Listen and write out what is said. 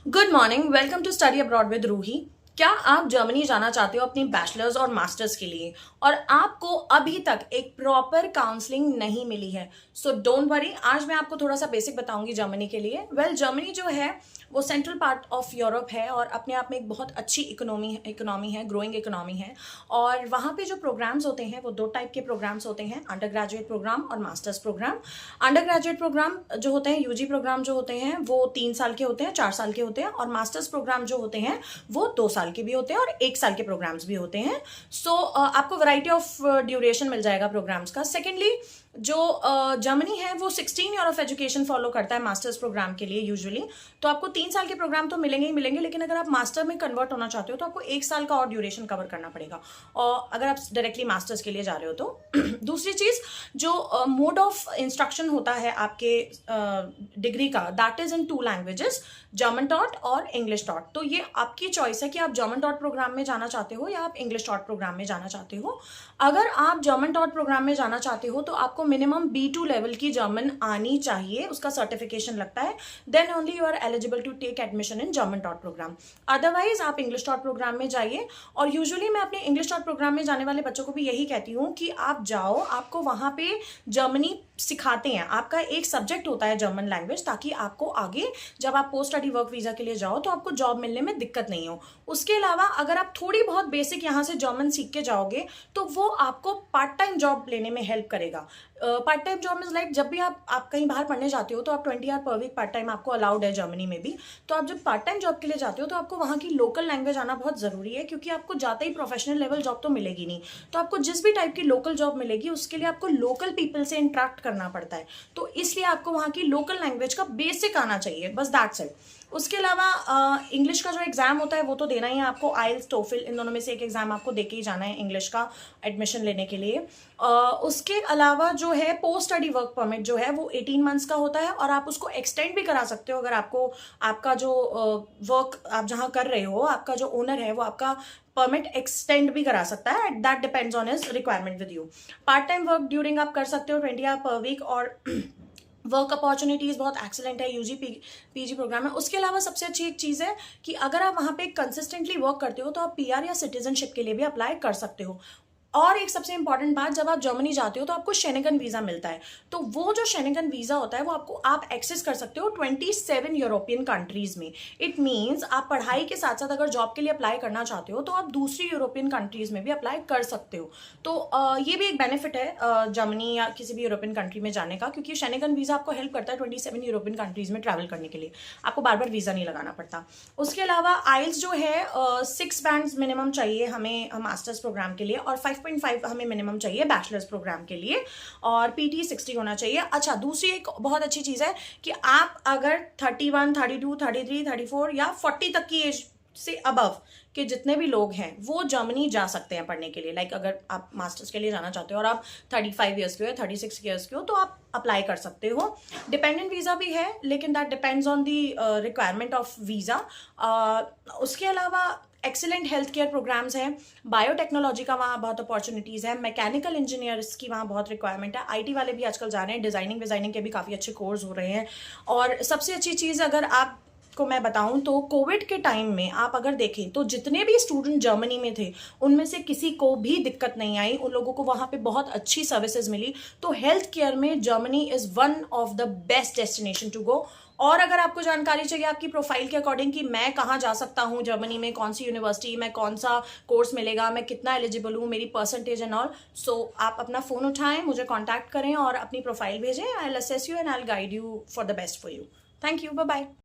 Good morning, welcome to study abroad with Ruhi. क्या आप Germany जाना चाहते हो अपनी बैचलर्स और मास्टर्स के लिए और आपको अभी तक एक प्रॉपर काउंसलिंग नहीं मिली है? सो डोंट वरी, आज मैं आपको थोड़ा सा बेसिक बताऊंगी जर्मनी के लिए। जर्मनी जो है वो सेंट्रल पार्ट ऑफ यूरोप है और अपने आप में एक बहुत अच्छी इकोनॉमी है, ग्रोइंग इकोनॉमी है। और वहाँ पे जो प्रोग्राम्स होते हैं वो दो टाइप के प्रोग्राम्स होते हैं, अंडर ग्रेजुएट प्रोग्राम और masters programme. Undergraduate programme जो होते हैं, यूजी प्रोग्राम जो होते हैं वो 3 साल के होते हैं, 4 साल के होते हैं, और मास्टर्स प्रोग्राम जो होते हैं वो 2 साल के भी होते हैं और 1 साल के प्रोग्राम्स भी होते हैं। सो आपको वैरायटी ऑफ ड्यूरेशन मिल जाएगा प्रोग्राम्स का। सेकेंडली, जो जर्मनी है वो 16 ईयर ऑफ एजुकेशन फॉलो करता है मास्टर्स प्रोग्राम के लिए यूजुअली। तो आपको 3 साल के प्रोग्राम तो मिलेंगे ही मिलेंगे, लेकिन अगर आप मास्टर में कन्वर्ट होना चाहते हो तो आपको 1 साल का और ड्यूरेशन कवर करना पड़ेगा, और अगर आप डायरेक्टली मास्टर्स के लिए जा रहे हो तो। दूसरी चीज, जो मोड ऑफ इंस्ट्रक्शन होता है आपके डिग्री का, that is in 2 languages, German taught और इंग्लिश टॉट। तो ये आपकी चॉइस है कि आप जर्मन टॉट प्रोग्राम में जाना चाहते हो या आप इंग्लिश टॉट प्रोग्राम में जाना चाहते हो। अगर आप जर्मन टॉट प्रोग्राम में जाना चाहते हो तो आपको मिनिमम B2 लेवल की जर्मन आनी चाहिए, उसका सर्टिफिकेशन लगता है। Then only you are eligible to take admission in German taught programme. Otherwise आप इंग्लिश टॉट प्रोग्राम में जाइए। और यूजुअली मैं अपने इंग्लिश टॉट प्रोग्राम में जाने वाले बच्चों को भी यही कहती हूँ कि आप जाओ, आपको वहां पे जर्मनी सिखाते हैं, आपका एक सब्जेक्ट होता है जर्मन लैंग्वेज, ताकि आपको आगे जब आप पोस्ट स्टडी वर्क वीजा के लिए जाओ तो आपको जॉब मिलने में दिक्कत नहीं हो। उसके अलावा अगर आप थोड़ी बहुत बेसिक यहाँ से जर्मन सीख के जाओगे तो वो आपको पार्ट टाइम जॉब लेने में हेल्प करेगा। Part time job is like, जब भी आप कहीं बाहर पढ़ने जाते हो तो आप 20 hour per week part time आपको अलाउड है जर्मनी में भी। तो आप जब पार्ट टाइम जॉब के लिए जाते हो तो आपको वहाँ की लोकल लैंग्वेज आना बहुत जरूरी है, क्योंकि आपको जाते ही प्रोफेशनल लेवल जॉब तो मिलेगी नहीं। तो आपको जिस भी टाइप की लोकल जॉब मिलेगी उसके लिए आपको लोकल पीपल से इंटरेक्ट करना पड़ता है। तो इसलिए आपको वहाँ की लोकल लैंग्वेज का बेसिक आना चाहिए, बस दैट्स इट। उसके अलावा इंग्लिश का जो एग्जाम होता है वो तो देना ही है आपको। आइल्स, टोफिल, इन दोनों में से एक एग्जाम आपको देके ही जाना है इंग्लिश का एडमिशन लेने के लिए। उसके अलावा जो है पोस्ट स्टडी वर्क परमिट जो है वो 18 मंथ्स का होता है, और आप उसको एक्सटेंड भी करा सकते हो अगर आपको आपका जो वर्क आप जहाँ कर रहे हो, आपका जो ओनर है वो आपका परमिट एक्सटेंड भी करा सकता है। That depends on his requirement with you. Part time work during आप कर सकते हो 20 आवर पर वीक, और वर्क अपॉर्चुनिटीज बहुत एक्सीलेंट है, यूजी पीजी प्रोग्राम है। उसके अलावा सबसे अच्छी एक चीज़ है कि अगर आप वहाँ पे कंसिस्टेंटली वर्क करते हो तो आप PR या सिटीजनशिप के लिए भी अप्लाई कर सकते हो। और एक सबसे इंपॉर्टेंट बात, जब आप जर्मनी जाते हो तो आपको शेनेगन वीजा मिलता है। तो वो जो शेनेगन वीजा होता है वो आप एक्सेस कर सकते हो 27 यूरोपियन कंट्रीज में। इट मीन्स आप पढ़ाई के साथ साथ अगर जॉब के लिए अप्लाई करना चाहते हो तो आप दूसरी यूरोपियन कंट्रीज में भी अप्लाई कर सकते हो। तो ये भी एक बेनिफिट है जर्मनी या किसी भी यूरोपियन कंट्री में जाने का, क्योंकि शेनेगन वीजा आपको हेल्प करता है 27 यूरोपियन कंट्रीज में ट्रैवल करने के लिए, आपको बार बार वीजा नहीं लगाना पड़ता। उसके अलावा आइल्स जो है 6 बैंड्स मिनिमम चाहिए हमें मास्टर्स प्रोग्राम के लिए, और 5.5 हमें मिनिमम चाहिए बैचलर्स प्रोग्राम के लिए, और PT 60 होना चाहिए। अच्छा, दूसरी एक बहुत अच्छी चीज़ है कि आप अगर 31, 32, 33, 34 या 40 तक की एज से अबव के जितने भी लोग हैं वो जर्मनी जा सकते हैं पढ़ने के लिए। लाइक अगर आप मास्टर्स के लिए जाना चाहते हो और आप 35 ईयर्स के हो या 36 ईयर्स के हो तो आप अप्लाई कर सकते हो। डिपेंडेंट वीज़ा भी है, लेकिन that depends on the requirement of visa. उसके अलावा एक्सीलेंट हेल्थ केयर प्रोग्राम्स हैं, बायोटेक्नोलॉजी का वहाँ बहुत अपॉर्चुनिटीज़ है, मैकेनिकल इंजीनियर्स की वहाँ बहुत रिक्वायरमेंट है, IT वाले भी आजकल जा रहे हैं, डिज़ाइनिंग के भी काफ़ी अच्छे कोर्स हो रहे हैं। और सबसे अच्छी चीज़ अगर आप को मैं बताऊं तो कोविड के टाइम में आप अगर देखें तो जितने भी स्टूडेंट जर्मनी में थे उनमें से किसी को भी दिक्कत नहीं आई, उन लोगों को वहां पे बहुत अच्छी सर्विसेज मिली। तो हेल्थ केयर में Germany is one of the best destination to go. और अगर आपको जानकारी चाहिए आपकी प्रोफाइल के अकॉर्डिंग कि मैं कहाँ जा सकता हूँ जर्मनी में, कौन सी यूनिवर्सिटी में कौन सा कोर्स मिलेगा, मैं कितना एलिजिबल हूँ, मेरी परसेंटेज एंड ऑल, सो आप अपना फोन उठाएं, मुझे कॉन्टैक्ट करें और अपनी प्रोफाइल भेजें। I will assess you and I will guide you for the best for you. Thank you, bye bye.